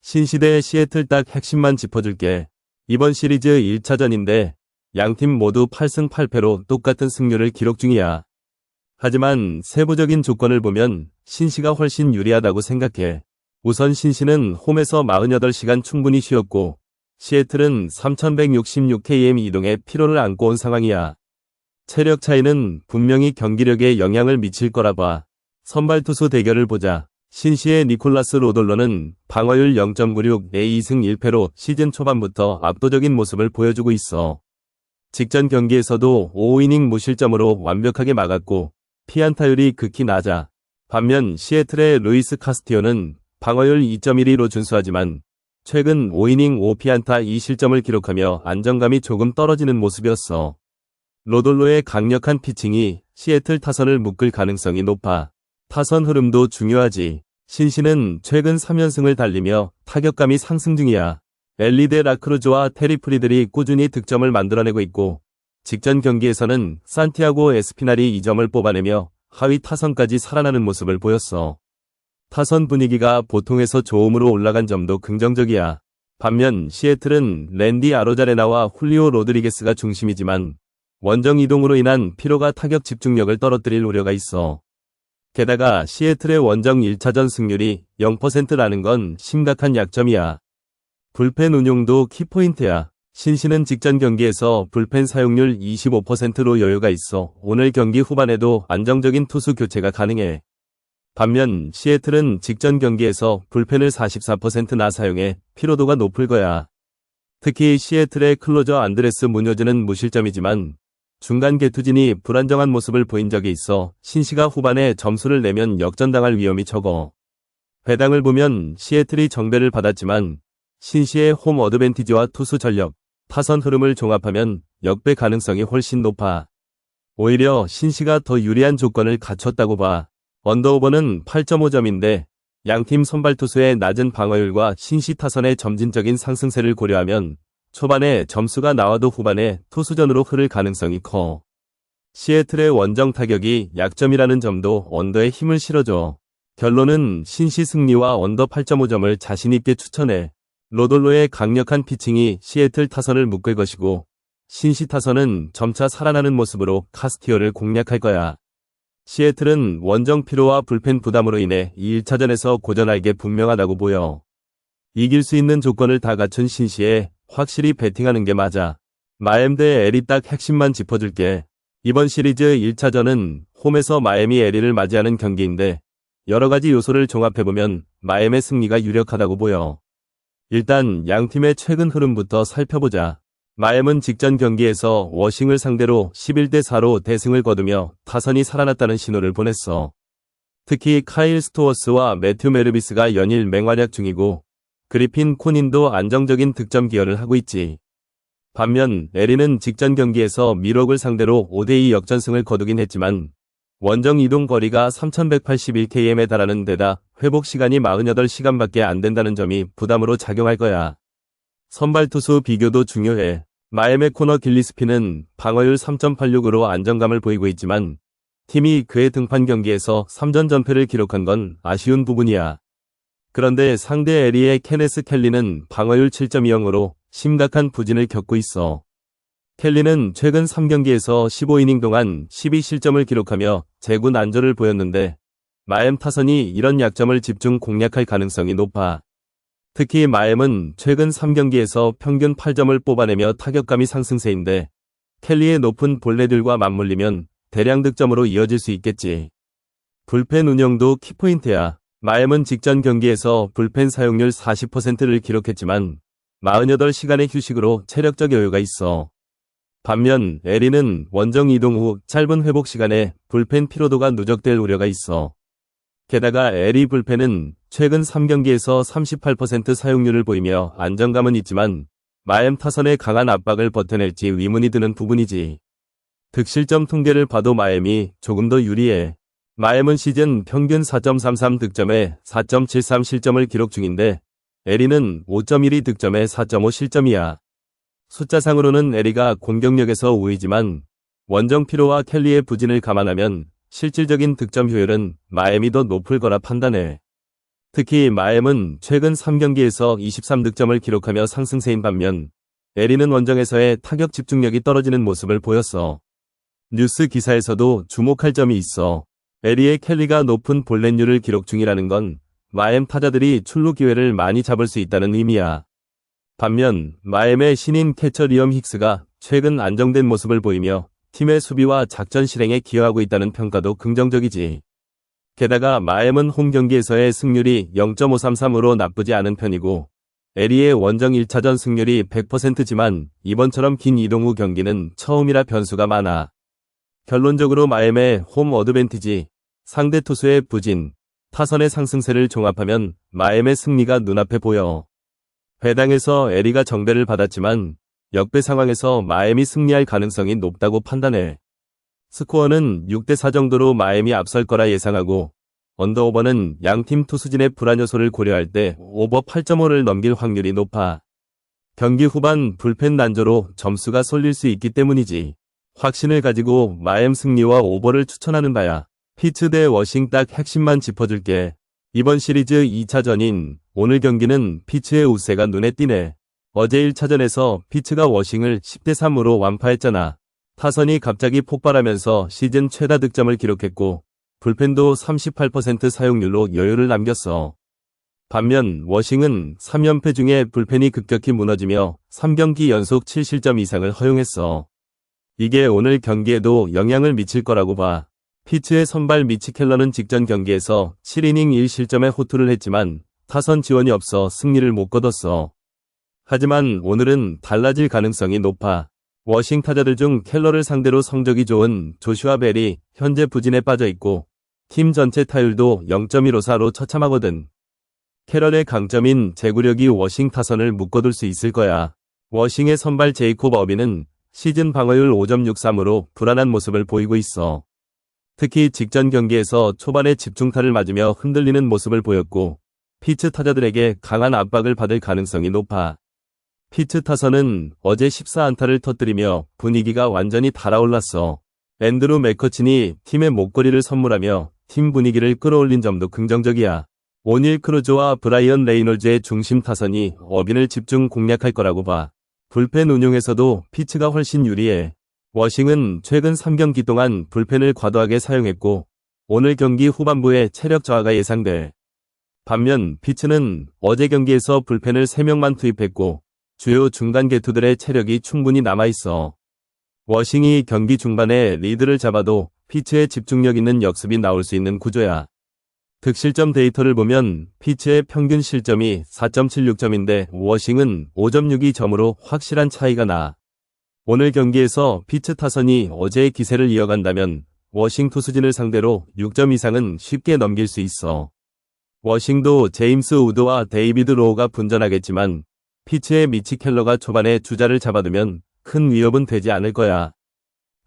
신시 대 시애틀 딱 핵심만 짚어줄게. 이번 시리즈 1차전인데 양팀 모두 8승 8패로 똑같은 승률을 기록 중이야. 하지만 세부적인 조건을 보면 신시가 훨씬 유리하다고 생각해. 우선 신시는 홈에서 48시간 충분히 쉬었고 시애틀은 3166km 이동에 피로를 안고 온 상황이야. 체력 차이는 분명히 경기력에 영향을 미칠 거라 봐. 선발 투수 대결을 보자. 신시의 니콜라스 로돌로는 방어율 0.96, 내 2승 1패로 시즌 초반부터 압도적인 모습을 보여주고 있어. 직전 경기에서도 5이닝 무실점으로 완벽하게 막았고 피안타율이 극히 낮아. 반면 시애틀의 루이스 카스티오는 방어율 2.12로 준수하지만 최근 5이닝 5피안타 2실점을 기록하며 안정감이 조금 떨어지는 모습이었어. 로돌로의 강력한 피칭이 시애틀 타선을 묶을 가능성이 높아. 타선 흐름도 중요하지. 신시는 최근 3연승을 달리며 타격감이 상승 중이야. 엘리데 라크루즈와 테리 프리들이 꾸준히 득점을 만들어내고 있고 직전 경기에서는 산티아고 에스피날이 2점을 뽑아내며 하위 타선까지 살아나는 모습을 보였어. 타선 분위기가 보통에서 좋음으로 올라간 점도 긍정적이야. 반면 시애틀은 랜디 아로자레나와 훌리오 로드리게스가 중심이지만 원정 이동으로 인한 피로가 타격 집중력을 떨어뜨릴 우려가 있어. 게다가 시애틀의 원정 1차전 승률이 0%라는 건 심각한 약점이야. 불펜 운용도 키포인트야. 신시는 직전 경기에서 불펜 사용률 25%로 여유가 있어 오늘 경기 후반에도 안정적인 투수 교체가 가능해. 반면 시애틀은 직전 경기에서 불펜을 44%나 사용해 피로도가 높을 거야. 특히 시애틀의 클로저 안드레스 무뇨즈는 무실점이지만 중간 개투진이 불안정한 모습을 보인 적이 있어 신시가 후반에 점수를 내면 역전당할 위험이 적어. 배당을 보면 시애틀이 정배를 받았지만 신시의 홈 어드밴티지와 투수 전력, 타선 흐름을 종합하면 역배 가능성이 훨씬 높아. 오히려 신시가 더 유리한 조건을 갖췄다고 봐. 언더오버는 8.5점인데 양팀 선발 투수의 낮은 방어율과 신시 타선의 점진적인 상승세를 고려하면 초반에 점수가 나와도 후반에 투수전으로 흐를 가능성이 커. 시애틀의 원정 타격이 약점이라는 점도 언더에 힘을 실어줘. 결론은 신시 승리와 언더 8.5점을 자신있게 추천해. 로돌로의 강력한 피칭이 시애틀 타선을 묶을 것이고 신시 타선은 점차 살아나는 모습으로 카스티오를 공략할 거야. 시애틀은 원정 피로와 불펜 부담으로 인해 이 1차전에서 고전할 게 분명하다고 보여. 이길 수 있는 조건을 다 갖춘 신시에 확실히 배팅하는 게 맞아. 마엠 대 LA 딱 핵심만 짚어줄게. 이번 시리즈 1차전은 홈에서 마엠이 LA를 맞이하는 경기인데 여러가지 요소를 종합해보면 마엠의 승리가 유력하다고 보여. 일단 양팀의 최근 흐름부터 살펴보자. 마엠은 직전 경기에서 워싱을 상대로 11대4로 대승을 거두며 타선이 살아났다는 신호를 보냈어. 특히 카일 스토어스와 매튜 메르비스가 연일 맹활약 중이고 그리핀 코닌도 안정적인 득점 기여를 하고 있지. 반면 LA는 직전 경기에서 미록을 상대로 5대2 역전승을 거두긴 했지만 원정 이동 거리가 3181km에 달하는 데다 회복 시간이 48시간밖에 안 된다는 점이 부담으로 작용할 거야. 선발 투수 비교도 중요해. 마엠의 코너 길리스피는 방어율 3.86으로 안정감을 보이고 있지만 팀이 그의 등판 경기에서 3전 전패를 기록한 건 아쉬운 부분이야. 그런데 상대 LA의 케네스 켈리는 방어율 7.20으로 심각한 부진을 겪고 있어. 켈리는 최근 3경기에서 15이닝 동안 12실점을 기록하며 재구 난조를 보였는데 마엠 타선이 이런 약점을 집중 공략할 가능성이 높아. 특히 마엠은 최근 3경기에서 평균 8점을 뽑아내며 타격감이 상승세인데 켈리의 높은 볼넷들과 맞물리면 대량 득점으로 이어질 수 있겠지. 불펜 운영도 키포인트야. 마엠은 직전 경기에서 불펜 사용률 40%를 기록했지만 48시간의 휴식으로 체력적 여유가 있어. 반면 LA는 원정 이동 후 짧은 회복 시간에 불펜 피로도가 누적될 우려가 있어. 게다가 LA 불펜은 최근 3경기에서 38% 사용률을 보이며 안정감은 있지만 마엠 타선의 강한 압박을 버텨낼지 의문이 드는 부분이지. 득실점 통계를 봐도 마엠이 조금 더 유리해. 마엠은 시즌 평균 4.33 득점에 4.73 실점을 기록 중인데 LA는 5.12 득점에 4.5 실점이야. 숫자상으로는 LA가 공격력에서 우위지만 원정 피로와 켈리의 부진을 감안하면 실질적인 득점 효율은 마엠이 더 높을 거라 판단해. 특히 마엠은 최근 3경기에서 23득점을 기록하며 상승세인 반면 에리는 원정에서의 타격 집중력이 떨어지는 모습을 보였어. 뉴스 기사에서도 주목할 점이 있어. 에리의 캘리가 높은 볼넷률을 기록 중이라는 건 마엠 타자들이 출루 기회를 많이 잡을 수 있다는 의미야. 반면 마엠의 신인 캐처 리엄 힉스가 최근 안정된 모습을 보이며 팀의 수비와 작전 실행에 기여하고 있다는 평가도 긍정적이지. 게다가 마엠은 홈 경기에서의 승률이 0.533으로 나쁘지 않은 편이고 에리의 원정 1차전 승률이 100%지만 이번처럼 긴 이동 후 경기는 처음이라 변수가 많아. 결론적으로 마엠의 홈 어드밴티지, 상대 투수의 부진, 타선의 상승세를 종합하면 마엠의 승리가 눈앞에 보여. 배당에서 에리가 정배를 받았지만 역배 상황에서 마엠이 승리할 가능성이 높다고 판단해. 스코어는 6대4 정도로 마엠이 앞설 거라 예상하고 언더오버는 양팀 투수진의 불안 요소를 고려할 때 오버 8.5를 넘길 확률이 높아. 경기 후반 불펜 난조로 점수가 쏠릴 수 있기 때문이지. 확신을 가지고 마엠 승리와 오버를 추천하는 바야. 피츠 대 워싱 딱 핵심만 짚어줄게. 이번 시리즈 2차전인 오늘 경기는 피츠의 우세가 눈에 띄네. 어제 1차전에서 피츠가 워싱을 10대3으로 완파했잖아. 타선이 갑자기 폭발하면서 시즌 최다 득점을 기록했고 불펜도 38% 사용률로 여유를 남겼어. 반면 워싱은 3연패 중에 불펜이 급격히 무너지며 3경기 연속 7실점 이상을 허용했어. 이게 오늘 경기에도 영향을 미칠 거라고 봐. 피츠의 선발 미치 켈러는 직전 경기에서 7이닝 1실점에 호투를 했지만 타선 지원이 없어 승리를 못 거뒀어. 하지만 오늘은 달라질 가능성이 높아. 워싱 타자들 중 켈러를 상대로 성적이 좋은 조슈아 벨이 현재 부진에 빠져 있고 팀 전체 타율도 0.154로 처참하거든. 캐럴의 강점인 제구력이 워싱 타선을 묶어둘 수 있을 거야. 워싱의 선발 제이콥 어비는 시즌 방어율 5.63으로 불안한 모습을 보이고 있어. 특히 직전 경기에서 초반에 집중타를 맞으며 흔들리는 모습을 보였고 피츠 타자들에게 강한 압박을 받을 가능성이 높아. 피츠 타선은 어제 14안타를 터뜨리며 분위기가 완전히 달아올랐어. 앤드루 맥커친이 팀의 목걸이를 선물하며 팀 분위기를 끌어올린 점도 긍정적이야. 오닐 크루즈와 브라이언 레이놀즈의 중심 타선이 어빈을 집중 공략할 거라고 봐. 불펜 운용에서도 피츠가 훨씬 유리해. 워싱은 최근 3경기 동안 불펜을 과도하게 사용했고 오늘 경기 후반부에 체력 저하가 예상돼. 반면 피츠는 어제 경기에서 불펜을 3명만 투입했고 주요 중간 개투들의 체력이 충분히 남아있어. 워싱이 경기 중반에 리드를 잡아도 피츠의 집중력 있는 역습이 나올 수 있는 구조야. 득실점 데이터를 보면 피츠의 평균 실점이 4.76점인데 워싱은 5.62점으로 확실한 차이가 나. 오늘 경기에서 피츠 타선이 어제의 기세를 이어간다면 워싱 투수진을 상대로 6점 이상은 쉽게 넘길 수 있어. 워싱도 제임스 우드와 데이비드 로우가 분전하겠지만 피츠의 미치 켈러가 초반에 주자를 잡아두면 큰 위협은 되지 않을 거야.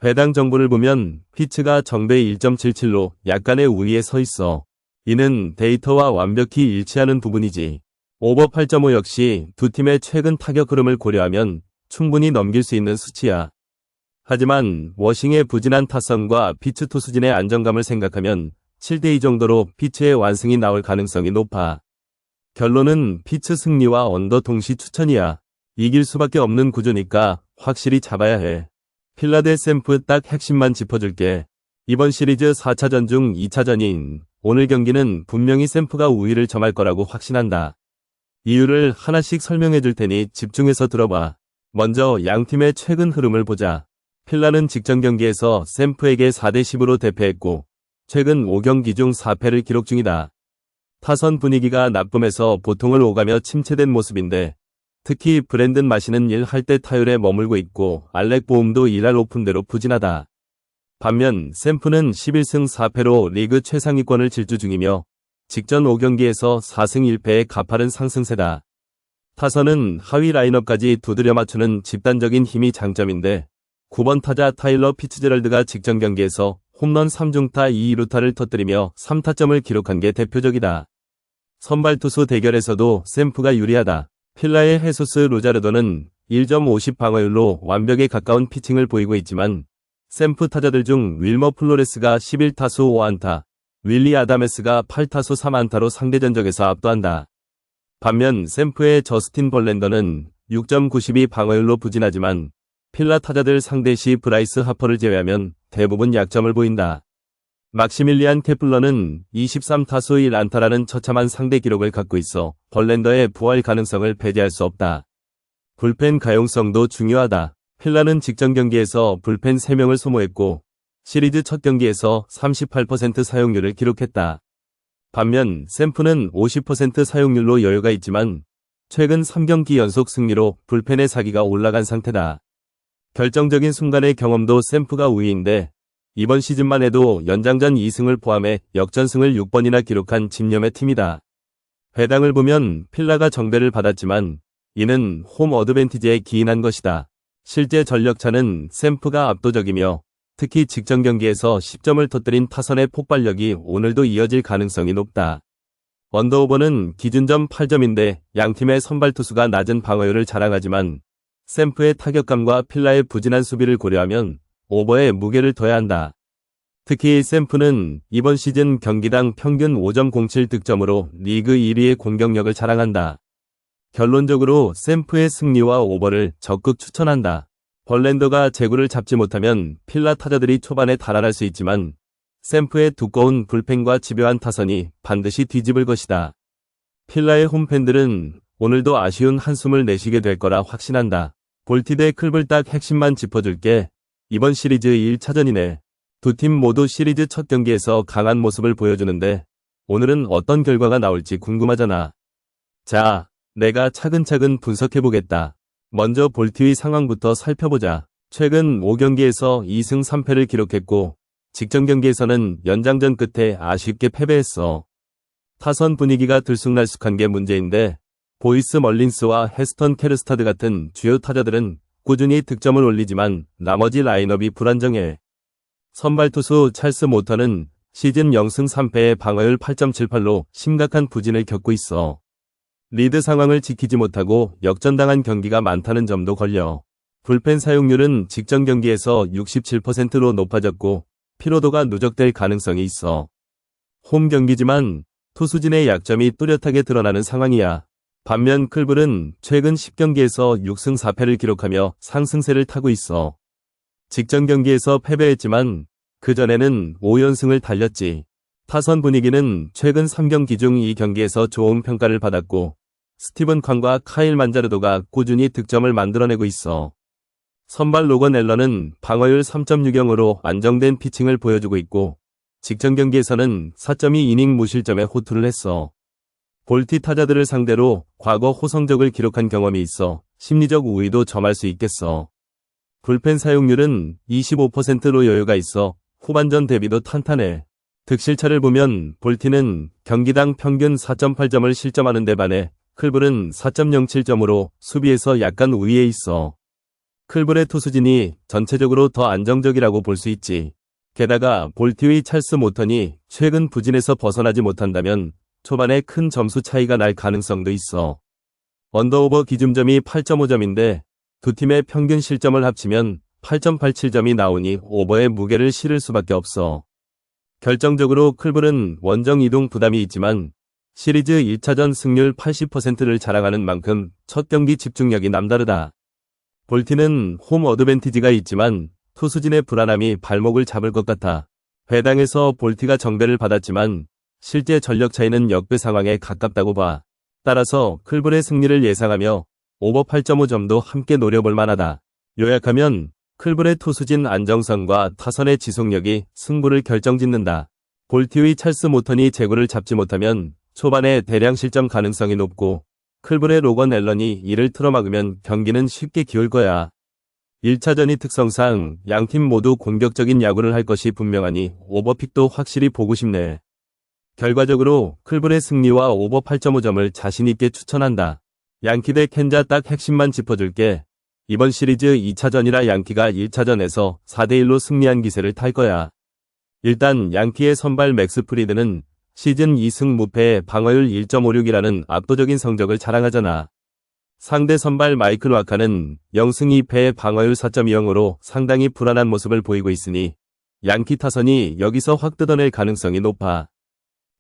배당 정보를 보면 피츠가 정배 1.77로 약간의 우위에 서 있어. 이는 데이터와 완벽히 일치하는 부분이지. 오버 8.5 역시 두 팀의 최근 타격 흐름을 고려하면 충분히 넘길 수 있는 수치야. 하지만 워싱의 부진한 타선과 피츠 투수진의 안정감을 생각하면 7대2 정도로 피츠의 완승이 나올 가능성이 높아. 결론은 피츠 승리와 언더 동시 추천이야. 이길 수밖에 없는 구조니까 확실히 잡아야 해. 필라델 샘프 딱 핵심만 짚어줄게. 이번 시리즈 4차전 중 2차전인 오늘 경기는 분명히 샘프가 우위를 점할 거라고 확신한다. 이유를 하나씩 설명해 줄 테니 집중해서 들어봐. 먼저 양팀의 최근 흐름을 보자. 필라는 직전 경기에서 샘프에게 4대10으로 대패했고 최근 5경기 중 4패를 기록 중이다. 타선 분위기가 나쁨에서 보통을 오가며 침체된 모습인데 특히 브랜든 마시는 일 할 때 타율에 머물고 있고 알렉 보움도 일할 오픈대로 부진하다. 반면 샘프는 11승 4패로 리그 최상위권을 질주 중이며 직전 5경기에서 4승 1패의 가파른 상승세다. 타선은 하위 라인업까지 두드려 맞추는 집단적인 힘이 장점인데 9번 타자 타일러 피츠제럴드가 직전 경기에서 홈런 3중타 2루타를 터뜨리며 3타점을 기록한 게 대표적이다. 선발 투수 대결에서도 샘프가 유리하다. 필라의 헤수스 로자르도는 1.50 방어율로 완벽에 가까운 피칭을 보이고 있지만 샘프 타자들 중 윌머 플로레스가 11타수 5안타, 윌리 아다메스가 8타수 3안타로 상대 전적에서 압도한다. 반면 샘프의 저스틴 벌랜더는 6.92 방어율로 부진하지만 필라 타자들 상대 시 브라이스 하퍼를 제외하면 대부분 약점을 보인다. 막시밀리안 케플러는 23타수 1안타라는 처참한 상대 기록을 갖고 있어 벌랜더의 부활 가능성을 배제할 수 없다. 불펜 가용성도 중요하다. 필라는 직전 경기에서 불펜 3명을 소모했고 시리즈 첫 경기에서 38% 사용률을 기록했다. 반면 샘프는 50% 사용률로 여유가 있지만 최근 3경기 연속 승리로 불펜의 사기가 올라간 상태다. 결정적인 순간의 경험도 샘프가 우위인데 이번 시즌만 해도 연장전 2승을 포함해 역전승을 6번이나 기록한 집념의 팀이다. 배당을 보면 필라가 정배를 받았지만 이는 홈 어드밴티지에 기인한 것이다. 실제 전력차는 샘프가 압도적이며 특히 직전 경기에서 10점을 터뜨린 타선의 폭발력이 오늘도 이어질 가능성이 높다. 언더오버는 기준점 8점인데 양팀의 선발 투수가 낮은 방어율을 자랑하지만 샘프의 타격감과 필라의 부진한 수비를 고려하면 오버에 무게를 둬야 한다. 특히 샘프는 이번 시즌 경기당 평균 5.07 득점으로 리그 1위의 공격력을 자랑한다. 결론적으로 샘프의 승리와 오버를 적극 추천한다. 벌랜더가 제구를 잡지 못하면 필라 타자들이 초반에 달아날 수 있지만 샘프의 두꺼운 불펜과 집요한 타선이 반드시 뒤집을 것이다. 필라의 홈팬들은 오늘도 아쉬운 한숨을 내쉬게 될 거라 확신한다. 볼티 대 클블 딱 핵심만 짚어줄게. 이번 시리즈 1차전이네. 두 팀 모두 시리즈 첫 경기에서 강한 모습을 보여주는데 오늘은 어떤 결과가 나올지 궁금하잖아. 자, 내가 차근차근 분석해보겠다. 먼저 볼티의 상황부터 살펴보자. 최근 5경기에서 2승 3패를 기록했고 직전 경기에서는 연장전 끝에 아쉽게 패배했어. 타선 분위기가 들쑥날쑥한 게 문제인데 보이스 멀린스와 헤스턴 캐르스타드 같은 주요 타자들은 꾸준히 득점을 올리지만 나머지 라인업이 불안정해. 선발 투수 찰스 모터는 시즌 0승 3패의 방어율 8.78로 심각한 부진을 겪고 있어. 리드 상황을 지키지 못하고 역전당한 경기가 많다는 점도 걸려. 불펜 사용률은 직전 경기에서 67%로 높아졌고 피로도가 누적될 가능성이 있어. 홈 경기지만 투수진의 약점이 뚜렷하게 드러나는 상황이야. 반면 클블은 최근 10경기에서 6승 4패를 기록하며 상승세를 타고 있어. 직전 경기에서 패배했지만 그전에는 5연승을 달렸지. 타선 분위기는 최근 3경기 중 2경기에서 좋은 평가를 받았고 스티븐 쾅과 카일 만자르도가 꾸준히 득점을 만들어내고 있어. 선발 로건 앨런은 방어율 3.60으로 안정된 피칭을 보여주고 있고 직전 경기에서는 4.2이닝 무실점에 호투를 했어. 볼티 타자들을 상대로 과거 호성적을 기록한 경험이 있어 심리적 우위도 점할 수 있겠어. 불펜 사용률은 25%로 여유가 있어 후반전 대비도 탄탄해. 득실차를 보면 볼티는 경기당 평균 4.8점을 실점하는 데 반해 클블은 4.07점으로 수비에서 약간 우위에 있어. 클블의 투수진이 전체적으로 더 안정적이라고 볼 수 있지. 게다가 볼티의 찰스 모턴이 최근 부진에서 벗어나지 못한다면 초반에 큰 점수 차이가 날 가능성도 있어. 언더오버 기준점이 8.5점인데 두 팀의 평균 실점을 합치면 8.87점이 나오니 오버의 무게를 실을 수밖에 없어. 결정적으로 클블은 원정 이동 부담이 있지만 시리즈 1차전 승률 80%를 자랑하는 만큼 첫 경기 집중력이 남다르다. 볼티는 홈 어드밴티지가 있지만 투수진의 불안함이 발목을 잡을 것 같아. 배당에서 볼티가 정배를 받았지만 실제 전력 차이는 역배 상황에 가깝다고 봐. 따라서 클블의 승리를 예상하며 오버 8.5점도 함께 노려볼 만하다. 요약하면 클블의 투수진 안정성과 타선의 지속력이 승부를 결정짓는다. 볼티의 찰스 모턴이 제구를 잡지 못하면 초반에 대량 실점 가능성이 높고 클블의 로건 앨런이 이를 틀어막으면 경기는 쉽게 기울 거야. 1차전이 특성상 양팀 모두 공격적인 야구를 할 것이 분명하니 오버픽도 확실히 보고 싶네. 결과적으로 클블의 승리와 오버 8.5점을 자신있게 추천한다. 양키 대 캔자 딱 핵심만 짚어줄게. 이번 시리즈 2차전이라 양키가 1차전에서 4대1로 승리한 기세를 탈 거야. 일단 양키의 선발 맥스 프리드는 시즌 2승 무패에 방어율 1.56이라는 압도적인 성적을 자랑하잖아. 상대 선발 마이클 와카는 0승 2패의 방어율 4.20으로 상당히 불안한 모습을 보이고 있으니 양키 타선이 여기서 확 뜯어낼 가능성이 높아.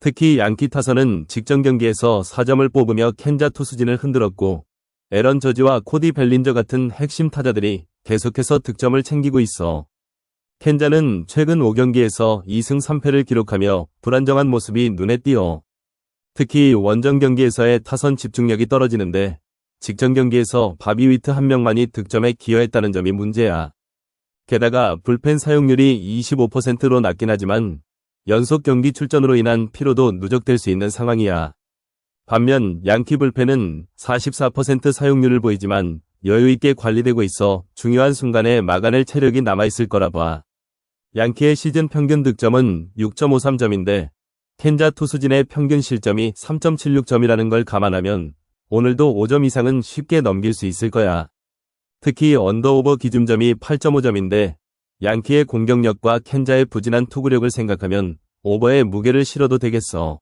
특히 양키 타선은 직전 경기에서 4점을 뽑으며 켄자 투수진을 흔들었고 에런 저지와 코디 벨린저 같은 핵심 타자들이 계속해서 득점을 챙기고 있어. 켄자는 최근 5경기에서 2승 3패를 기록하며 불안정한 모습이 눈에 띄어. 특히 원정 경기에서의 타선 집중력이 떨어지는데 직전 경기에서 바비 위트 한 명만이 득점에 기여했다는 점이 문제야. 게다가 불펜 사용률이 25%로 낮긴 하지만 연속 경기 출전으로 인한 피로도 누적될 수 있는 상황이야. 반면 양키 불펜은 44% 사용률을 보이지만 여유있게 관리되고 있어 중요한 순간에 막아낼 체력이 남아있을 거라 봐. 양키의 시즌 평균 득점은 6.53점인데 켄자 투수진의 평균 실점이 3.76점이라는 걸 감안하면 오늘도 5점 이상은 쉽게 넘길 수 있을 거야. 특히 언더오버 기준점이 8.5점인데 양키의 공격력과 켄자의 부진한 투구력을 생각하면 오버에 무게를 실어도 되겠어.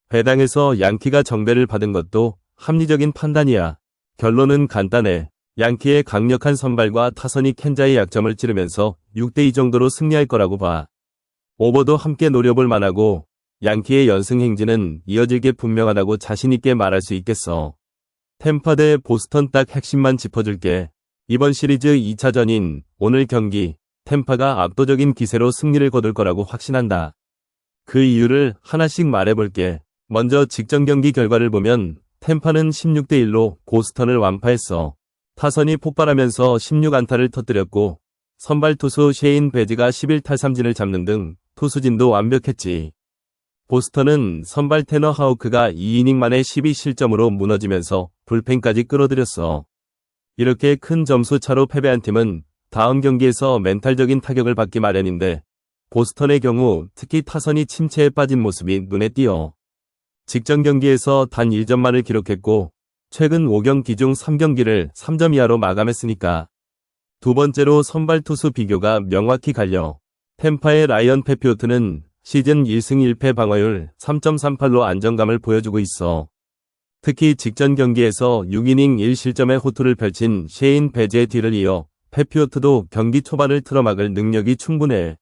배당에서 양키가 정배를 받은 것도 합리적인 판단이야. 결론은 간단해. 양키의 강력한 선발과 타선이 켄자의 약점을 찌르면서 6대2 정도로 승리할 거라고 봐. 오버도 함께 노려볼 만하고 양키의 연승 행진은 이어질 게 분명하다고 자신있게 말할 수 있겠어. 템파 대 보스턴 딱 핵심만 짚어줄게. 이번 시리즈 2차전인 오늘 경기 템파가 압도적인 기세로 승리를 거둘 거라고 확신한다. 그 이유를 하나씩 말해볼게. 먼저 직전 경기 결과를 보면 템파는 16대1로 보스턴을 완파했어. 타선이 폭발하면서 16안타를 터뜨렸고 선발 투수 셰인 베지가 11탈삼진을 잡는 등 투수진도 완벽했지. 보스턴은 선발 테너 하우크가 2이닝 만에 12실점으로 무너지면서 불펜까지 끌어들였어. 이렇게 큰 점수 차로 패배한 팀은 다음 경기에서 멘탈적인 타격을 받기 마련인데 보스턴의 경우 특히 타선이 침체에 빠진 모습이 눈에 띄어. 직전 경기에서 단 1점만을 기록했고 최근 5경기 중 3경기를 3점 이하로 마감했으니까. 두 번째로 선발 투수 비교가 명확히 갈려. 템파의 라이언 페피오트는 시즌 1승 1패 방어율 3.38로 안정감을 보여주고 있어. 특히 직전 경기에서 6이닝 1실점의 호투를 펼친 셰인 베지의 뒤를 이어 페피오트도 경기 초반을 틀어막을 능력이 충분해.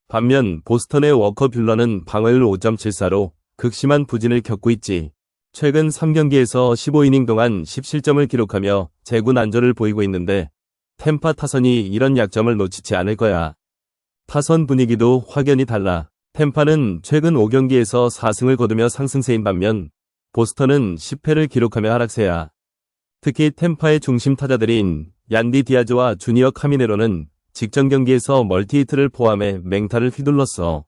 반면 보스턴의 워커 뷰러는 방어율 5.74로 극심한 부진을 겪고 있지. 최근 3경기에서 15이닝 동안 10실점을 기록하며 재구난조를 보이고 있는데 템파 타선이 이런 약점을 놓치지 않을 거야. 타선 분위기도 확연히 달라. 템파는 최근 5경기에서 4승을 거두며 상승세인 반면 보스턴은 10패를 기록하며 하락세야. 특히 템파의 중심 타자들인 얀디 디아즈와 주니어 카미네로는 직전 경기에서 멀티히트를 포함해 맹타를 휘둘렀어.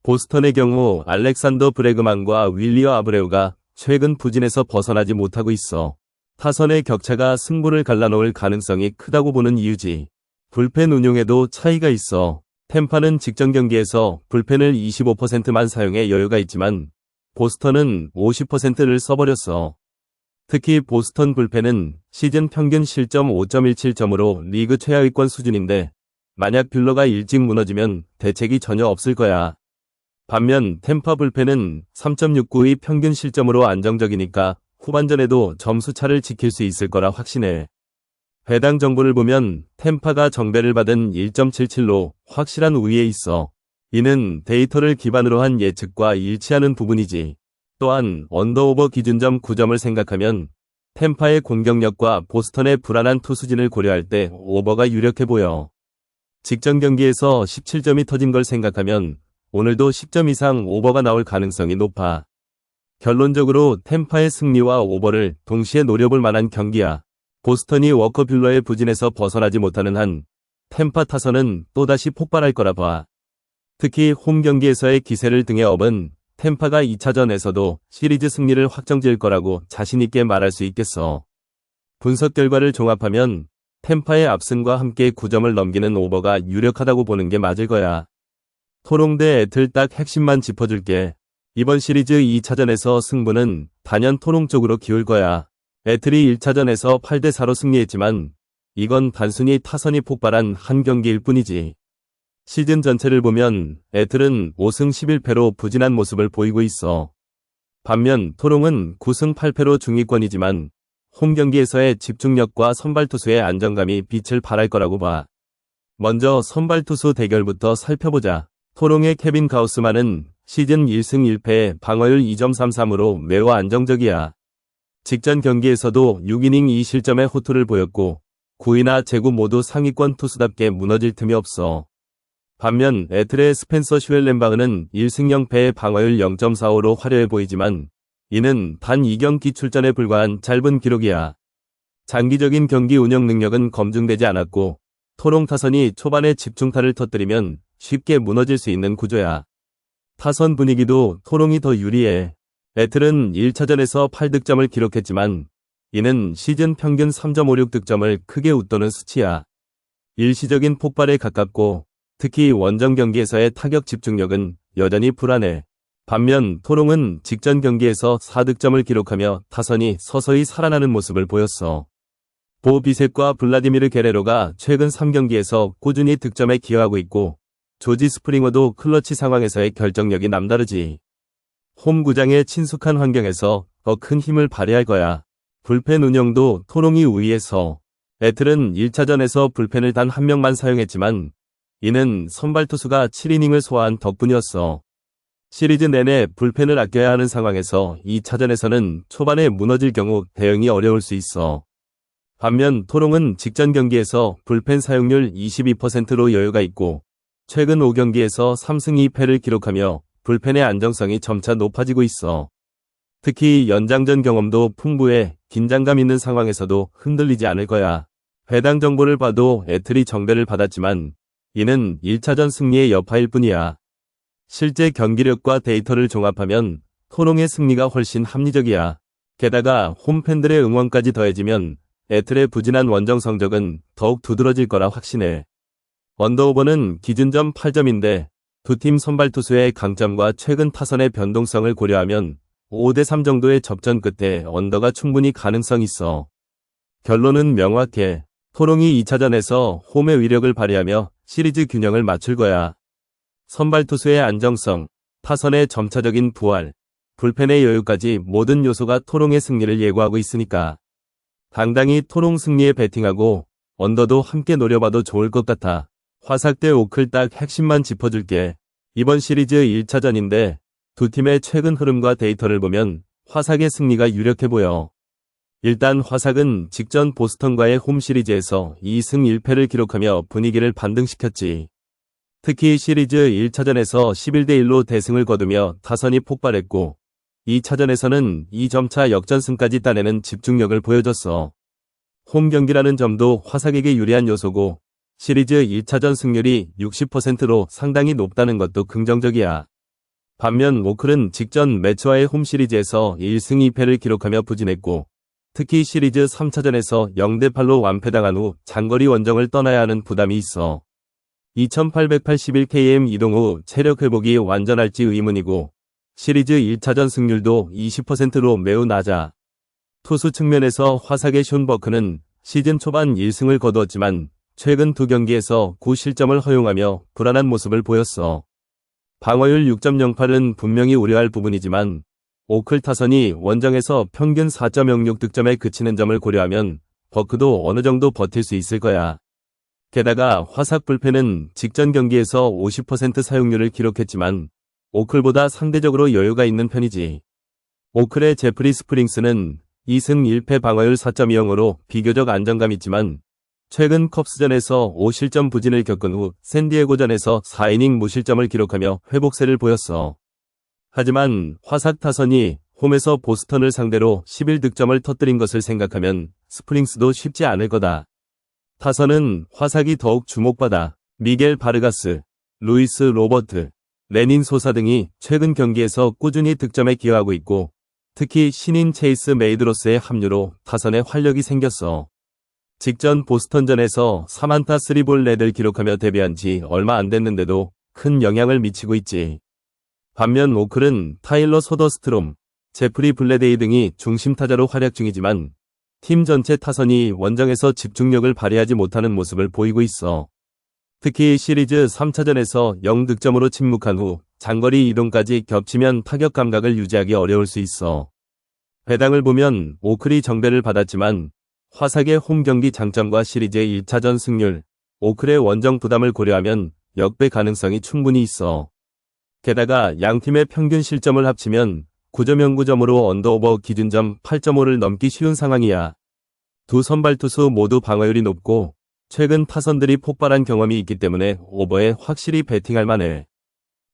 보스턴의 경우 알렉산더 브래그만과 윌리어 아브레우가 최근 부진에서 벗어나지 못하고 있어. 타선의 격차가 승부를 갈라놓을 가능성이 크다고 보는 이유지. 불펜 운용에도 차이가 있어. 템파는 직전 경기에서 불펜을 25%만 사용해 여유가 있지만 보스턴은 50%를 써버렸어. 특히 보스턴 불펜은 시즌 평균 실점 5.17점으로 리그 최하위권 수준인데 만약 뷰러가 일찍 무너지면 대책이 전혀 없을 거야. 반면 템파 불펜은 3.69의 평균 실점으로 안정적이니까 후반전에도 점수차를 지킬 수 있을 거라 확신해. 배당 정보를 보면 템파가 정배를 받은 1.77로 확실한 우위에 있어. 이는 데이터를 기반으로 한 예측과 일치하는 부분이지. 또한 언더오버 기준점 9점을 생각하면 템파의 공격력과 보스턴의 불안한 투수진을 고려할 때 오버가 유력해 보여. 직전 경기에서 17점이 터진 걸 생각하면 오늘도 10점 이상 오버가 나올 가능성이 높아. 결론적으로 템파의 승리와 오버를 동시에 노려볼 만한 경기야. 보스턴이 워커 뷰러의 부진에서 벗어나지 못하는 한 템파 타선은 또다시 폭발할 거라 봐. 특히 홈 경기에서의 기세를 등에 업은 템파가 2차전에서도 시리즈 승리를 확정지을 거라고 자신있게 말할 수 있겠어. 분석 결과를 종합하면 템파의 압승과 함께 9점을 넘기는 오버가 유력하다고 보는 게 맞을 거야. 토롱 대 애틀 딱 핵심만 짚어줄게. 이번 시리즈 2차전에서 승부는 단연 토롱 쪽으로 기울 거야. 애틀이 1차전에서 8대4로 승리했지만 이건 단순히 타선이 폭발한 한 경기일 뿐이지. 시즌 전체를 보면 애틀은 5승 11패로 부진한 모습을 보이고 있어. 반면 토롱은 9승 8패로 중위권이지만 홈 경기에서의 집중력과 선발 투수의 안정감이 빛을 발할 거라고 봐. 먼저 선발 투수 대결부터 살펴보자. 토롱의 케빈 가우스만은 시즌 1승 1패 방어율 2.33으로 매우 안정적이야. 직전 경기에서도 6이닝 2실점의 호투를 보였고 9위나 제구 모두 상위권 투수답게 무너질 틈이 없어. 반면 애틀의 스펜서 슈엘렌바흐는 1승 0패의 방어율 0.45로 화려해 보이지만 이는 단 2경기 출전에 불과한 짧은 기록이야. 장기적인 경기 운영 능력은 검증되지 않았고 토롱 타선이 초반에 집중타를 터뜨리면 쉽게 무너질 수 있는 구조야. 타선 분위기도 토롱이 더 유리해. 애틀은 1차전에서 8득점을 기록했지만 이는 시즌 평균 3.56득점을 크게 웃도는 수치야. 일시적인 폭발에 가깝고 특히 원정 경기에서의 타격 집중력은 여전히 불안해. 반면 토롱은 직전 경기에서 4득점을 기록하며 타선이 서서히 살아나는 모습을 보였어. 보 비셋과 블라디미르 게레로가 최근 3경기에서 꾸준히 득점에 기여하고 있고 조지 스프링어도 클러치 상황에서의 결정력이 남다르지. 홈 구장의 친숙한 환경에서 더 큰 힘을 발휘할 거야. 불펜 운영도 토롱이 우위에서 애틀은 1차전에서 불펜을 단 한 명만 사용했지만 이는 선발 투수가 7이닝을 소화한 덕분이었어. 시리즈 내내 불펜을 아껴야 하는 상황에서 2차전에서는 초반에 무너질 경우 대응이 어려울 수 있어. 반면 토롱은 직전 경기에서 불펜 사용률 22%로 여유가 있고 최근 5경기에서 3승 2패를 기록하며 불펜의 안정성이 점차 높아지고 있어. 특히 연장전 경험도 풍부해 긴장감 있는 상황에서도 흔들리지 않을 거야. 배당 정보를 봐도 애틀이 정배를 받았지만 이는 1차전 승리의 여파일 뿐이야. 실제 경기력과 데이터를 종합하면 토롱의 승리가 훨씬 합리적이야. 게다가 홈팬들의 응원까지 더해지면 애틀의 부진한 원정 성적은 더욱 두드러질 거라 확신해. 언더오버는 기준점 8점인데 두 팀 선발 투수의 강점과 최근 타선의 변동성을 고려하면 5대3 정도의 접전 끝에 언더가 충분히 가능성 있어. 결론은 명확해. 토롱이 2차전에서 홈의 위력을 발휘하며 시리즈 균형을 맞출 거야. 선발 투수의 안정성, 타선의 점차적인 부활, 불펜의 여유까지 모든 요소가 토롱의 승리를 예고하고 있으니까. 당당히 토롱 승리에 베팅하고 언더도 함께 노려봐도 좋을 것 같아. 화삭 대 오클 딱 핵심만 짚어줄게. 이번 시리즈 1차전인데 두 팀의 최근 흐름과 데이터를 보면 화삭의 승리가 유력해 보여. 일단 화삭은 직전 보스턴과의 홈 시리즈에서 2승 1패를 기록하며 분위기를 반등시켰지. 특히 시리즈 1차전에서 11대1로 대승을 거두며 타선이 폭발했고 2차전에서는 2점차 역전승까지 따내는 집중력을 보여줬어. 홈 경기라는 점도 화삭에게 유리한 요소고 시리즈 1차전 승률이 60%로 상당히 높다는 것도 긍정적이야. 반면 오클은 직전 매츠와의 홈 시리즈에서 1승 2패를 기록하며 부진했고 특히 시리즈 3차전에서 0대8로 완패당한 후 장거리 원정을 떠나야 하는 부담이 있어. 2881km 이동 후 체력 회복이 완전할지 의문이고 시리즈 1차전 승률도 20%로 매우 낮아. 투수 측면에서 화삭의 숀 버크는 시즌 초반 1승을 거두었지만 최근 두 경기에서 9실점을 허용하며 불안한 모습을 보였어. 방어율 6.08은 분명히 우려할 부분이지만 오클 타선이 원정에서 평균 4.06득점에 그치는 점을 고려하면 버크도 어느 정도 버틸 수 있을 거야. 게다가 화삭 불펜은 직전 경기에서 50% 사용률을 기록했지만 오클보다 상대적으로 여유가 있는 편이지. 오클의 제프리 스프링스는 2승 1패 방어율 4.20으로 비교적 안정감 있지만 최근 컵스전에서 5실점 부진을 겪은 후 샌디에고전에서 4이닝 무실점을 기록하며 회복세를 보였어. 하지만 화삭 타선이 홈에서 보스턴을 상대로 11득점을 터뜨린 것을 생각하면 스프링스도 쉽지 않을 거다. 타선은 화삭이 더욱 주목받아 미겔 바르가스, 루이스 로버트, 레닌 소사 등이 최근 경기에서 꾸준히 득점에 기여하고 있고 특히 신인 체이스 메이드로스의 합류로 타선에 활력이 생겼어. 직전 보스턴전에서 3안타 3볼 넷을 기록하며 데뷔한 지 얼마 안 됐는데도 큰 영향을 미치고 있지. 반면 오클은 타일러 소더스트롬, 제프리 블레데이 등이 중심 타자로 활약 중이지만 팀 전체 타선이 원정에서 집중력을 발휘하지 못하는 모습을 보이고 있어. 특히 시리즈 3차전에서 0득점으로 침묵한 후 장거리 이동까지 겹치면 타격 감각을 유지하기 어려울 수 있어. 배당을 보면 오클이 정배를 받았지만 화삭의 홈 경기 장점과 시리즈의 1차전 승률, 오클의 원정 부담을 고려하면 역배 가능성이 충분히 있어. 게다가 양팀의 평균 실점을 합치면 9점 0구점으로 언더오버 기준점 8.5를 넘기 쉬운 상황이야. 두 선발 투수 모두 방어율이 높고 최근 타선들이 폭발한 경험이 있기 때문에 오버에 확실히 배팅할 만해.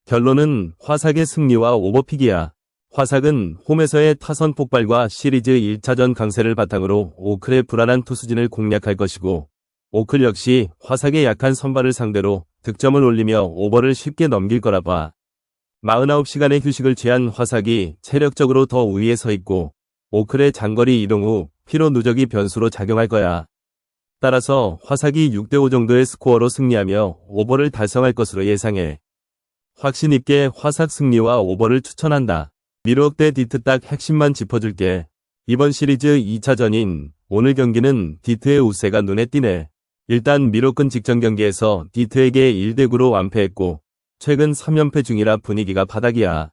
결론은 화삭의 승리와 오버픽이야. 화삭은 홈에서의 타선 폭발과 시리즈 1차전 강세를 바탕으로 오클의 불안한 투수진을 공략할 것이고, 오클 역시 화삭의 약한 선발을 상대로 득점을 올리며 오버를 쉽게 넘길 거라 봐. 49시간의 휴식을 취한 화삭이 체력적으로 더 우위에 서 있고, 오클의 장거리 이동 후 피로 누적이 변수로 작용할 거야. 따라서 화삭이 6대5 정도의 스코어로 승리하며 오버를 달성할 것으로 예상해. 확신 있게 화삭 승리와 오버를 추천한다. 미록 대 디트 딱 핵심만 짚어줄게. 이번 시리즈 2차전인 오늘 경기는 디트의 우세가 눈에 띄네. 일단 미록은 직전 경기에서 디트에게 1대9로 완패했고 최근 3연패 중이라 분위기가 바닥이야.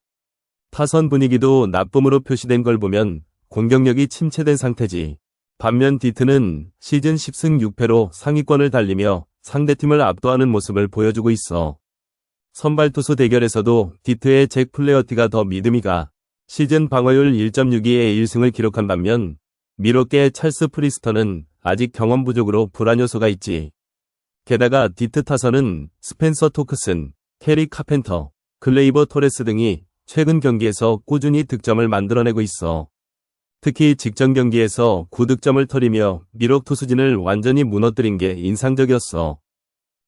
타선 분위기도 나쁨으로 표시된 걸 보면 공격력이 침체된 상태지. 반면 디트는 시즌 10승 6패로 상위권을 달리며 상대팀을 압도하는 모습을 보여주고 있어. 선발 투수 대결에서도 디트의 잭 플레어티가 더 믿음이 가. 시즌 방어율 1.62의 1승을 기록한 반면 미록의 찰스 프리스터는 아직 경험 부족으로 불안 요소가 있지. 게다가 디트 타선은 스펜서 토크슨, 캐리 카펜터, 글레이버 토레스 등이 최근 경기에서 꾸준히 득점을 만들어내고 있어. 특히 직전 경기에서 9득점을 터리며 미록 투수진을 완전히 무너뜨린 게 인상적이었어.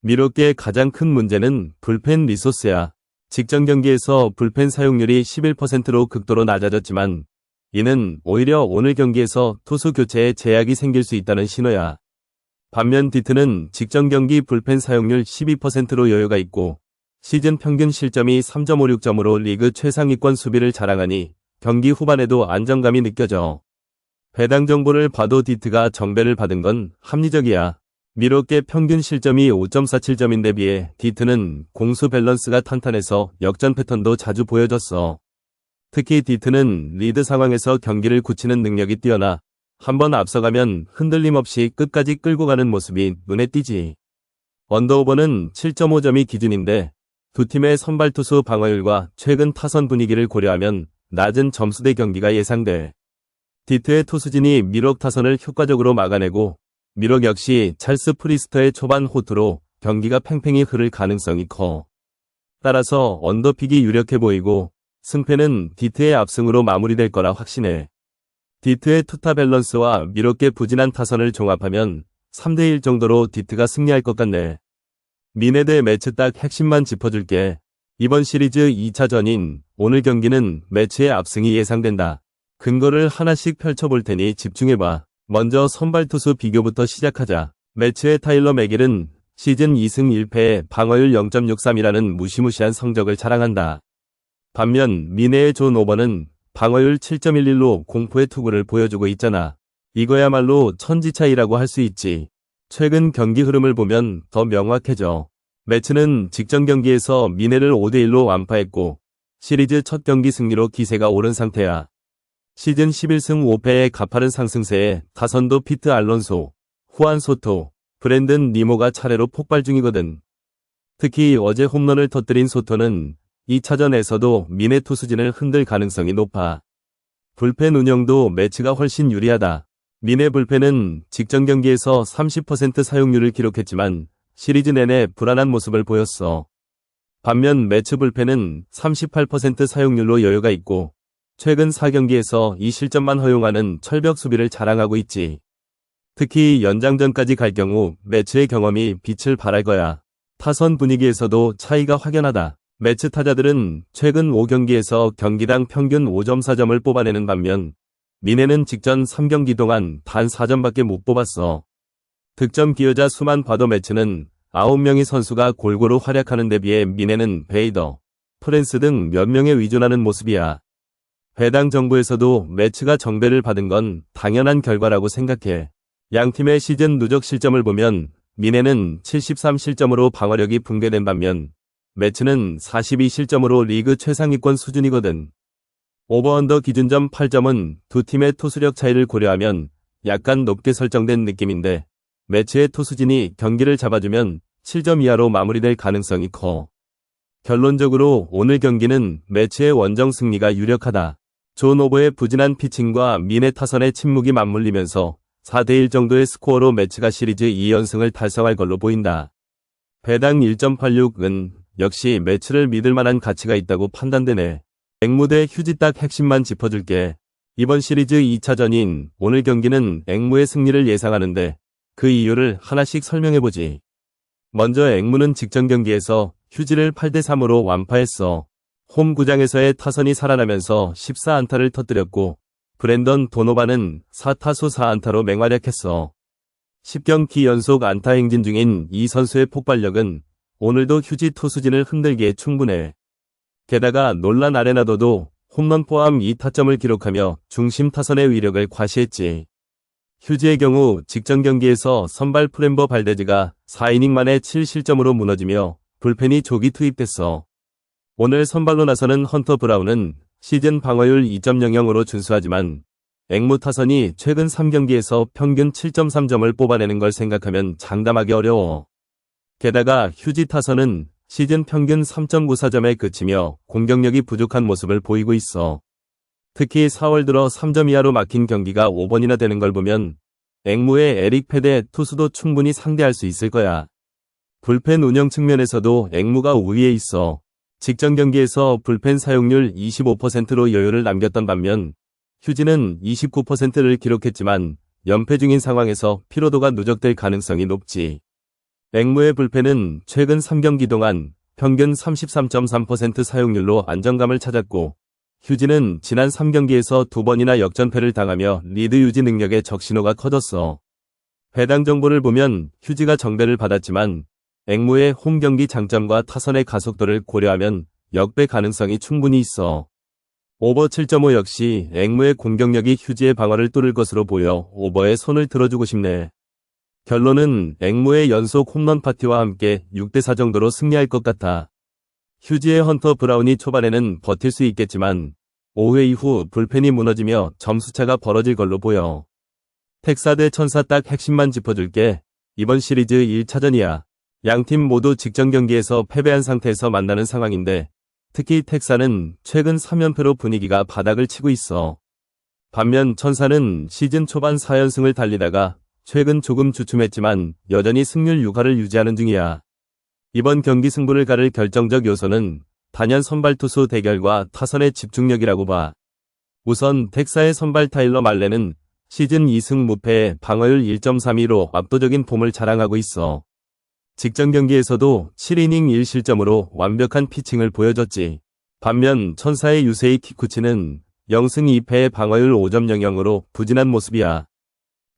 미록의 가장 큰 문제는 불펜 리소스야. 직전 경기에서 불펜 사용률이 11%로 극도로 낮아졌지만 이는 오히려 오늘 경기에서 투수 교체에 제약이 생길 수 있다는 신호야. 반면 디트는 직전 경기 불펜 사용률 12%로 여유가 있고 시즌 평균 실점이 3.56점으로 리그 최상위권 수비를 자랑하니 경기 후반에도 안정감이 느껴져. 배당 정보를 봐도 디트가 정배를 받은 건 합리적이야. 미록의 평균 실점이 5.47점인데 비해 디트는 공수 밸런스가 탄탄해서 역전 패턴도 자주 보여줬어. 특히 디트는 리드 상황에서 경기를 굳히는 능력이 뛰어나 한번 앞서가면 흔들림 없이 끝까지 끌고 가는 모습이 눈에 띄지. 언더오버는 7.5점이 기준인데 두 팀의 선발 투수 방어율과 최근 타선 분위기를 고려하면 낮은 점수대 경기가 예상돼. 디트의 투수진이 미록 타선을 효과적으로 막아내고 미록 역시 찰스 프리스터의 초반 호투로 경기가 팽팽히 흐를 가능성이 커. 따라서 언더픽이 유력해 보이고 승패는 디트의 압승으로 마무리될 거라 확신해. 디트의 투타 밸런스와 미록의 부진한 타선을 종합하면 3대1 정도로 디트가 승리할 것 같네. 미네 대 매치 딱 핵심만 짚어줄게. 이번 시리즈 2차전인 오늘 경기는 매치의 압승이 예상된다. 근거를 하나씩 펼쳐볼 테니 집중해봐. 먼저 선발 투수 비교부터 시작하자. 매치의 타일러 맥일은 시즌 2승 1패에 방어율 0.63이라는 무시무시한 성적을 자랑한다. 반면 미네의 존 오버는 방어율 7.11로 공포의 투구를 보여주고 있잖아. 이거야말로 천지차이라고 할 수 있지. 최근 경기 흐름을 보면 더 명확해져. 매치는 직전 경기에서 미네를 5대1로 완파했고 시리즈 첫 경기 승리로 기세가 오른 상태야. 시즌 11승 5패의 가파른 상승세에 타선도 피트 알론소, 후안 소토, 브랜든 니모가 차례로 폭발 중이거든. 특히 어제 홈런을 터뜨린 소토는 2차전에서도 미네 투수진을 흔들 가능성이 높아. 불펜 운영도 매치가 훨씬 유리하다. 미네 불펜은 직전 경기에서 30% 사용률을 기록했지만 시리즈 내내 불안한 모습을 보였어. 반면 매치 불펜은 38% 사용률로 여유가 있고 최근 4경기에서 2실점만 허용하는 철벽 수비를 자랑하고 있지. 특히 연장전까지 갈 경우 매치의 경험이 빛을 발할 거야. 타선 분위기에서도 차이가 확연하다. 매치 타자들은 최근 5경기에서 경기당 평균 5.4점을 뽑아내는 반면 미네는 직전 3경기 동안 단 4점밖에 못 뽑았어. 득점 기여자 수만 봐도 매치는 9명의 선수가 골고루 활약하는 데 비해 미네는 베이더, 프랜스 등 몇 명에 의존하는 모습이야. 배당 정보에서도 매치가 정배를 받은 건 당연한 결과라고 생각해. 양팀의 시즌 누적 실점을 보면 미네는 73실점으로 방어력이 붕괴된 반면 매치는 42실점으로 리그 최상위권 수준이거든. 오버언더 기준점 8점은 두 팀의 투수력 차이를 고려하면 약간 높게 설정된 느낌인데 매치의 투수진이 경기를 잡아주면 7점 이하로 마무리될 가능성이 커. 결론적으로 오늘 경기는 매치의 원정 승리가 유력하다. 존 오버의 부진한 피칭과 미네 타선의 침묵이 맞물리면서 4대1 정도의 스코어로 매치가 시리즈 2연승을 달성할 걸로 보인다. 배당 1.86은 역시 매치를 믿을 만한 가치가 있다고 판단되네. 앵무 대 휴지 딱 핵심만 짚어줄게. 이번 시리즈 2차전인 오늘 경기는 앵무의 승리를 예상하는데 그 이유를 하나씩 설명해보지. 먼저 앵무는 직전 경기에서 휴지를 8대3으로 완파했어. 홈 구장에서의 타선이 살아나면서 14안타를 터뜨렸고 브랜던 도노반은 4타수 4안타로 맹활약했어. 10경기 연속 안타 행진 중인 이 선수의 폭발력은 오늘도 휴지 투수진을 흔들기에 충분해. 게다가 놀란 아레나도도 홈런 포함 2타점을 기록하며 중심 타선의 위력을 과시했지. 휴지의 경우 직전 경기에서 선발 프렘버 발데즈가 4이닝 만에 7실점으로 무너지며 불펜이 조기 투입됐어. 오늘 선발로 나서는 헌터 브라운은 시즌 방어율 2.00으로 준수하지만 앵무 타선이 최근 3경기에서 평균 7.3점을 뽑아내는 걸 생각하면 장담하기 어려워. 게다가 휴지 타선은 시즌 평균 3.94점에 그치며 공격력이 부족한 모습을 보이고 있어. 특히 4월 들어 3점 이하로 막힌 경기가 5번이나 되는 걸 보면 앵무의 에릭 패데 투수도 충분히 상대할 수 있을 거야. 불펜 운영 측면에서도 앵무가 우위에 있어. 직전 경기에서 불펜 사용률 25%로 여유를 남겼던 반면 휴지는 29%를 기록했지만 연패 중인 상황에서 피로도가 누적될 가능성이 높지. 앵무의 불펜은 최근 3경기 동안 평균 33.3% 사용률로 안정감을 찾았고 휴지는 지난 3경기에서 2번이나 역전패를 당하며 리드 유지 능력의 적신호가 커졌어. 배당 정보를 보면 휴지가 정배를 받았지만 앵무의 홈 경기 장점과 타선의 가속도를 고려하면 역배 가능성이 충분히 있어. 오버 7.5 역시 앵무의 공격력이 휴지의 방어를 뚫을 것으로 보여 오버에 손을 들어주고 싶네. 결론은 앵무의 연속 홈런 파티와 함께 6대4 정도로 승리할 것 같아. 휴지의 헌터 브라운이 초반에는 버틸 수 있겠지만 5회 이후 불펜이 무너지며 점수차가 벌어질 걸로 보여. 텍사 대 천사 딱 핵심만 짚어줄게. 이번 시리즈 1차전이야. 양팀 모두 직전 경기에서 패배한 상태에서 만나는 상황인데 특히 텍사는 최근 3연패로 분위기가 바닥을 치고 있어. 반면 천사는 시즌 초반 4연승을 달리다가 최근 조금 주춤했지만 여전히 승률 6할을 유지하는 중이야. 이번 경기 승부를 가를 결정적 요소는 단연 선발 투수 대결과 타선의 집중력이라고 봐. 우선 텍사의 선발 타일러 말레는 시즌 2승 무패에 방어율 1.32로 압도적인 폼을 자랑하고 있어. 직전 경기에서도 7이닝 1실점으로 완벽한 피칭을 보여줬지. 반면 천사의 유세이 키쿠치는 0승 2패의 방어율 5.00으로 부진한 모습이야.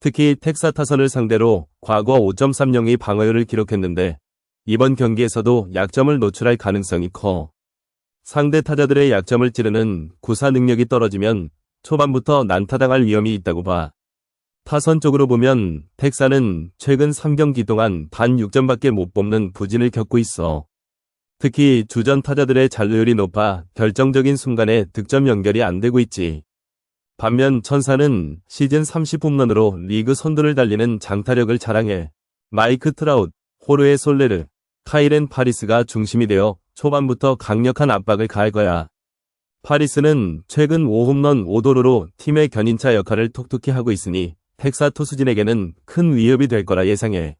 특히 텍사 타선을 상대로 과거 5.30의 방어율을 기록했는데 이번 경기에서도 약점을 노출할 가능성이 커. 상대 타자들의 약점을 찌르는 구사 능력이 떨어지면 초반부터 난타당할 위험이 있다고 봐. 타선 쪽으로 보면 텍사는 최근 3경기 동안 단 6점밖에 못 뽑는 부진을 겪고 있어. 특히 주전 타자들의 잔루율이 높아 결정적인 순간에 득점 연결이 안 되고 있지. 반면 천사는 시즌 30홈런으로 리그 선두를 달리는 장타력을 자랑해. 마이크 트라웃, 호르헤 솔레르, 카이렌 파리스가 중심이 되어 초반부터 강력한 압박을 가할 거야. 파리스는 최근 5홈런 5도루로 팀의 견인차 역할을 톡톡히 하고 있으니 텍사 투수진에게는 큰 위협이 될 거라 예상해.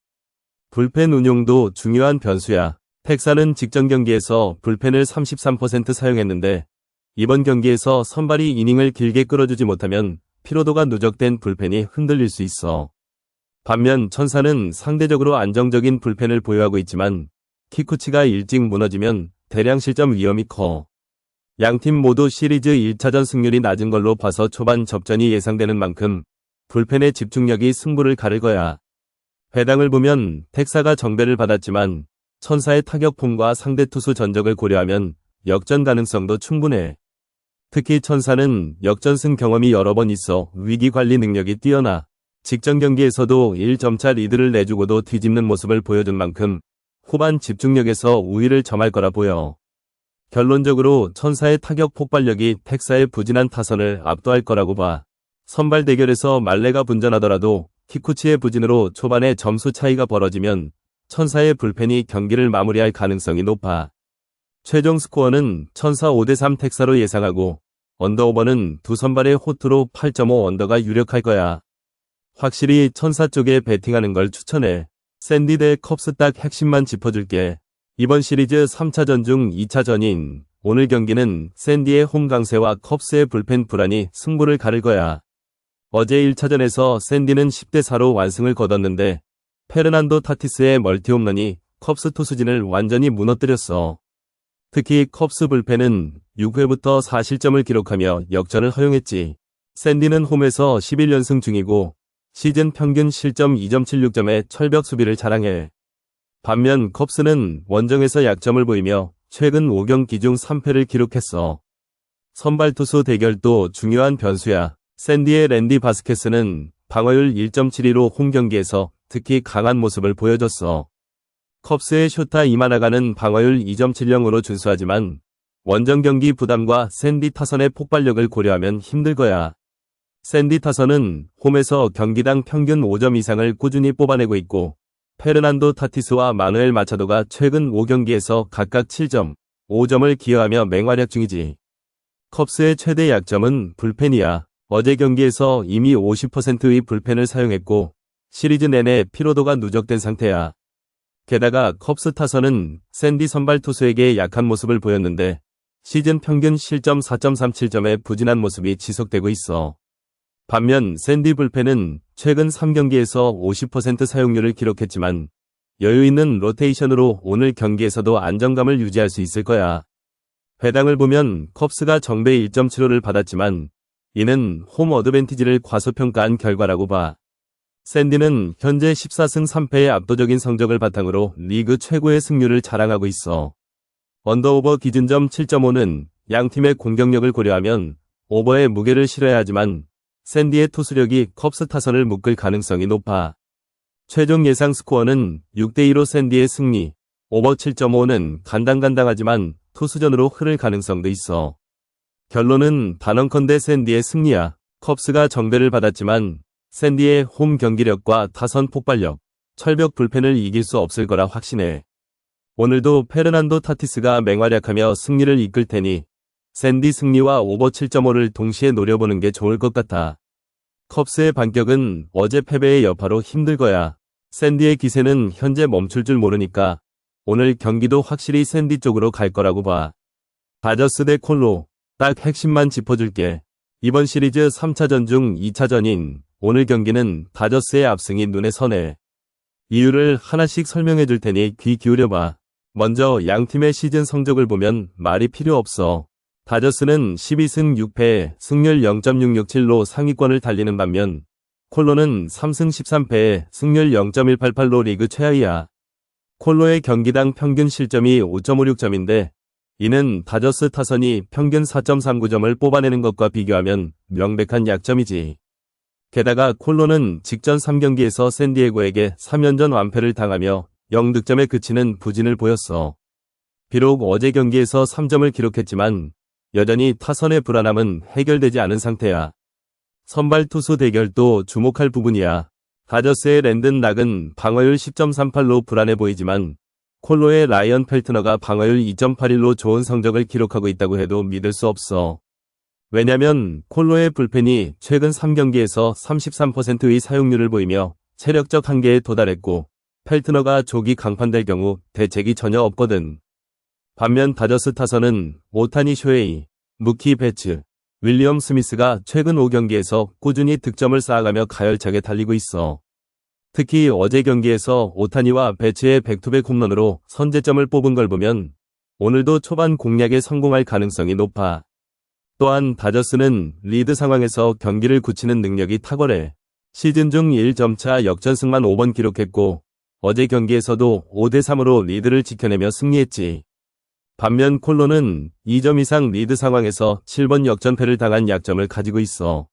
불펜 운용도 중요한 변수야. 텍사는 직전 경기에서 불펜을 33% 사용했는데 이번 경기에서 선발이 이닝을 길게 끌어주지 못하면 피로도가 누적된 불펜이 흔들릴 수 있어. 반면 천사는 상대적으로 안정적인 불펜을 보유하고 있지만 키쿠치가 일찍 무너지면 대량 실점 위험이 커. 양팀 모두 시리즈 1차전 승률이 낮은 걸로 봐서 초반 접전이 예상되는 만큼 불펜의 집중력이 승부를 가를 거야. 배당을 보면 텍사가 정배를 받았지만 천사의 타격폼과 상대 투수 전적을 고려하면 역전 가능성도 충분해. 특히 천사는 역전승 경험이 여러 번 있어 위기 관리 능력이 뛰어나. 직전 경기에서도 1점차 리드를 내주고도 뒤집는 모습을 보여준 만큼 후반 집중력에서 우위를 점할 거라 보여. 결론적으로 천사의 타격 폭발력이 텍사의 부진한 타선을 압도할 거라고 봐. 선발 대결에서 말레가 분전하더라도 키쿠치의 부진으로 초반에 점수 차이가 벌어지면 천사의 불펜이 경기를 마무리할 가능성이 높아. 최종 스코어는 천사 5대3 텍사로 예상하고 언더오버는 두 선발의 호투로 8.5 언더가 유력할 거야. 확실히 천사 쪽에 배팅하는 걸 추천해. 샌디 대 컵스 딱 핵심만 짚어줄게. 이번 시리즈 3차전 중 2차전인 오늘 경기는 샌디의 홈 강세와 컵스의 불펜 불안이 승부를 가를 거야. 어제 1차전에서 샌디는 10대4로 완승을 거뒀는데 페르난도 타티스의 멀티 홈런이 컵스 투수진을 완전히 무너뜨렸어. 특히 컵스 불펜은 6회부터 4실점을 기록하며 역전을 허용했지. 샌디는 홈에서 11연승 중이고 시즌 평균 실점 2.76점의 철벽 수비를 자랑해. 반면 컵스는 원정에서 약점을 보이며 최근 5경기 중 3패를 기록했어. 선발 투수 대결도 중요한 변수야. 샌디의 랜디 바스케스는 방어율 1.72로 홈 경기에서 특히 강한 모습을 보여줬어. 컵스의 쇼타 이마나가는 방어율 2.70으로 준수하지만 원정 경기 부담과 샌디 타선의 폭발력을 고려하면 힘들 거야. 샌디 타선은 홈에서 경기당 평균 5점 이상을 꾸준히 뽑아내고 있고 페르난도 타티스와 마누엘 마차도가 최근 5경기에서 각각 7점, 5점을 기여하며 맹활약 중이지. 컵스의 최대 약점은 불펜이야. 어제 경기에서 이미 50%의 불펜을 사용했고 시리즈 내내 피로도가 누적된 상태야. 게다가 컵스 타선은 샌디 선발 투수에게 약한 모습을 보였는데 시즌 평균 실점 4.37점의 부진한 모습이 지속되고 있어. 반면 샌디 불펜은 최근 3경기에서 50% 사용률을 기록했지만 여유 있는 로테이션으로 오늘 경기에서도 안정감을 유지할 수 있을 거야. 배당을 보면 컵스가 정배 1.75를 받았지만 이는 홈 어드밴티지를 과소평가한 결과라고 봐. 샌디는 현재 14승 3패의 압도적인 성적을 바탕으로 리그 최고의 승률을 자랑하고 있어. 언더오버 기준점 7.5는 양팀의 공격력을 고려하면 오버의 무게를 실어야 하지만 샌디의 투수력이 컵스 타선을 묶을 가능성이 높아. 최종 예상 스코어는 6대2로 샌디의 승리, 오버 7.5는 간당간당하지만 투수전으로 흐를 가능성도 있어. 결론은 단언컨대 샌디의 승리야. 컵스가 정배를 받았지만 샌디의 홈 경기력과 타선 폭발력, 철벽 불펜을 이길 수 없을 거라 확신해. 오늘도 페르난도 타티스가 맹활약하며 승리를 이끌 테니 샌디 승리와 오버 7.5를 동시에 노려보는 게 좋을 것 같아. 컵스의 반격은 어제 패배의 여파로 힘들 거야. 샌디의 기세는 현재 멈출 줄 모르니까 오늘 경기도 확실히 샌디 쪽으로 갈 거라고 봐. 다저스 대 콜로, 딱 핵심만 짚어줄게. 이번 시리즈 3차전 중 2차전인 오늘 경기는 다저스의 압승이 눈에 선해. 이유를 하나씩 설명해 줄 테니 귀 기울여봐. 먼저 양팀의 시즌 성적을 보면 말이 필요 없어. 다저스는 12승 6패, 승률 0.667로 상위권을 달리는 반면 콜로는 3승 13패, 승률 0.188로 리그 최하위야. 콜로의 경기당 평균 실점이 5.56점인데 이는 다저스 타선이 평균 4.39점을 뽑아내는 것과 비교하면 명백한 약점이지. 게다가 콜로는 직전 3경기에서 샌디에고에게 3연전 완패를 당하며 0득점에 그치는 부진을 보였어. 비록 어제 경기에서 3점을 기록했지만 여전히 타선의 불안함은 해결되지 않은 상태야. 선발 투수 대결도 주목할 부분이야. 다저스의 랜든 낙은 방어율 10.38로 불안해 보이지만 콜로의 라이언 펠트너가 방어율 2.81로 좋은 성적을 기록하고 있다고 해도 믿을 수 없어. 왜냐면 콜로의 불펜이 최근 3경기에서 33%의 사용률을 보이며 체력적 한계에 도달했고 펠트너가 조기 강판될 경우 대책이 전혀 없거든. 반면 다저스 타선은 오타니 쇼헤이, 무키 베츠, 윌리엄 스미스가 최근 5경기에서 꾸준히 득점을 쌓아가며 가열차게 달리고 있어. 특히 어제 경기에서 오타니와 베츠의 백투백 홈런으로 선제점을 뽑은 걸 보면 오늘도 초반 공략에 성공할 가능성이 높아. 또한 다저스는 리드 상황에서 경기를 굳히는 능력이 탁월해. 시즌 중 1점차 역전승만 5번 기록했고 어제 경기에서도 5대3으로 리드를 지켜내며 승리했지. 반면 콜로는 2점 이상 리드 상황에서 7번 역전패를 당한 약점을 가지고 있어.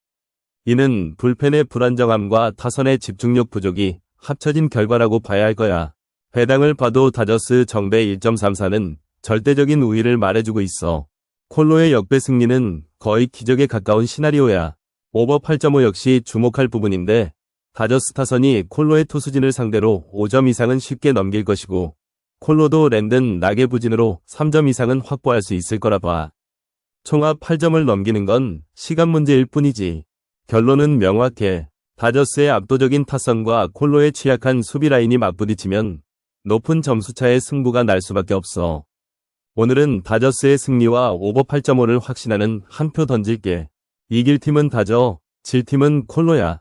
이는 불펜의 불안정함과 타선의 집중력 부족이 합쳐진 결과라고 봐야 할 거야. 배당을 봐도 다저스 정배 1.34는 절대적인 우위를 말해주고 있어. 콜로의 역배 승리는 거의 기적에 가까운 시나리오야. 오버 8.5 역시 주목할 부분인데 다저스 타선이 콜로의 투수진을 상대로 5점 이상은 쉽게 넘길 것이고 콜로도 랜든 낙의 부진으로 3점 이상은 확보할 수 있을 거라 봐. 총합 8점을 넘기는 건 시간 문제일 뿐이지. 결론은 명확해. 다저스의 압도적인 타선과 콜로의 취약한 수비 라인이 맞부딪히면 높은 점수차의 승부가 날 수밖에 없어. 오늘은 다저스의 승리와 오버 8.5를 확신하는 한 표 던질게. 이길 팀은 다저, 질 팀은 콜로야.